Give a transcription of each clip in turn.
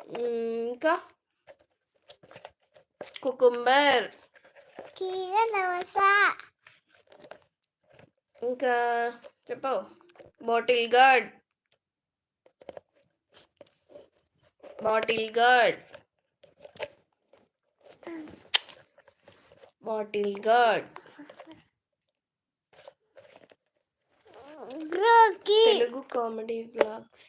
ఇంకా కుకుంబర్, కీరదోస, ఇంకా చెప్పు. Bottle gourd, bottle gourd, bottle gourd. Telugu comedy vlogs.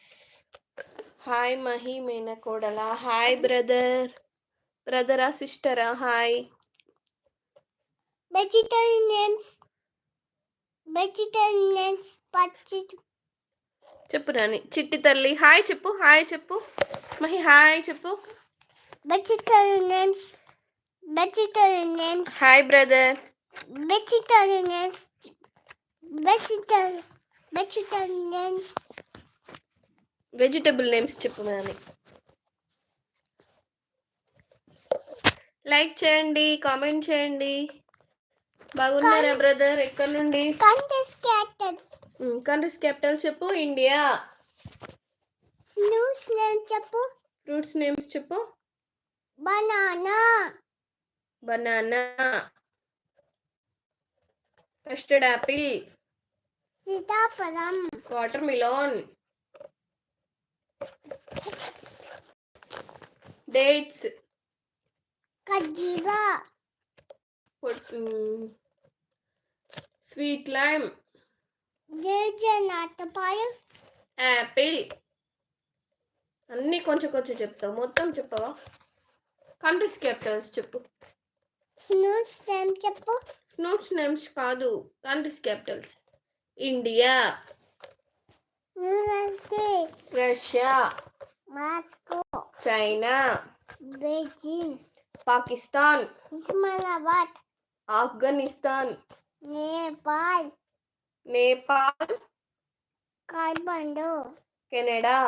Hi Mahi మేనకోడలా. Hi brother. బ్రదరా సిస్టరా? హాయ్. వెజిటేరియన్స్ పచ్చి చెప్పు రాని. చిట్టి తల్లి హాయ్ చెప్పు. హాయ్ చెప్పు మహి. హాయ్ చెప్పు. Vegetarians hi brother. Vegetarians vegetable names చెప్పు నాని. లైక్ చేయండి, కామెంట్ చేయండి. బాగున్నారా బ్రదర్? ఎక్కడి నుండి? కంట్రీస్ క్యాపిటల్ చెప్పు. ఇండియా. ఫ్రూట్స్ నేమ్ చెప్పు. ఫ్రూట్స్ నేమ్స్ చెప్పు. బనానా, కస్టర్డ్ యాపిల్, సీతాఫలం, వాటర్ మిలోన్, డేట్స్, ఖర్జూర, స్వీట్ లైమ్, నాటపాయం, యాపిల్. అన్నీ కొంచెం కొంచెం చెప్తావు, మొత్తం చెప్పవా? కంట్రీస్ క్యాపిటల్స్ చెప్పు. ఫ్రూట్స్ నేమ్ చెప్పు. ఫ్రూట్స్ నేమ్స్ కాదు, countries capitals. India, Russia, Moscow, China, Beijing, Pakistan, Ismailabad, Afghanistan, Nepal, Kathmandu, Canada,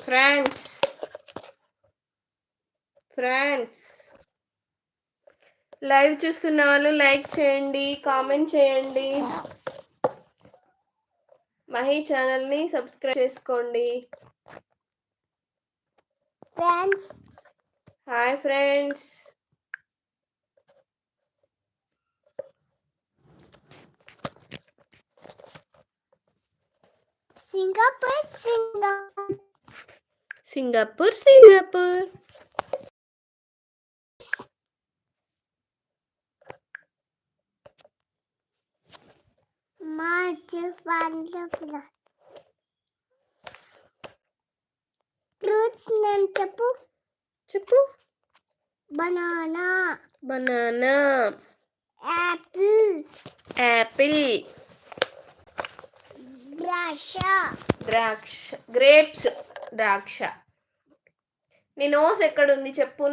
France. Live చూస్తున్న వాళ్ళు లైక్ చేయండి, కామెంట్ చేయండి. మహి ఛానల్ని సబ్స్క్రైబ్ చేసుకోండి. Hi friends. Singapore. Fruits name చెప్పు. బనానా, యాపిల్, గ్రేప్స్, ద్రాక్ష. నీ నోస్ ఎక్కడుంది చెప్పు.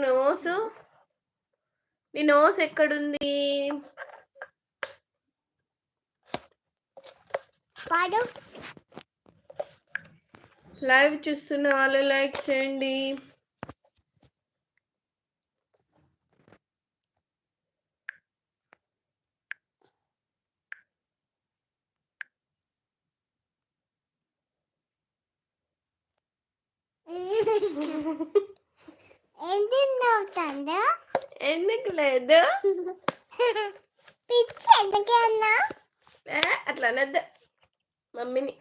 నీ నోస్ ఎక్కడుంది? లైవ్ చూస్తున్న వాళ్ళు లైక్ చేయండి. ఎందుకు లేదు? అట్లా అనద్దు మమ్మీని.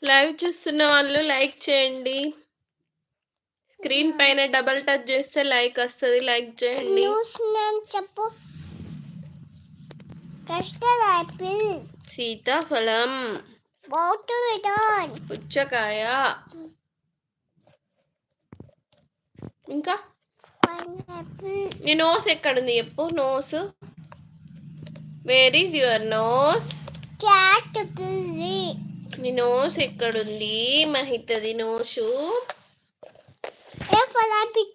లైవ్ చూస్తున్న వాళ్ళు లైక్ చేయండి. స్క్రీన్ పైన డబల్ టచ్ చేస్తే లైక్ వస్తుంది. లైక్ చేయండి. చెప్పు. కస్టర్డ్ యాపిల్, సీతాఫలం, వాటర్ మిలన్, పుచ్చకాయ, ఇంకా నీ నోస్ ఎక్కడుంది చెప్పు. Nose. Where is your nose? నీ నోస్ ఎక్కడుంది? మహితది నోసు.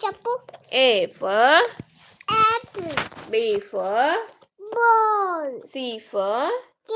చెప్పు. A for apple, B for ball, C for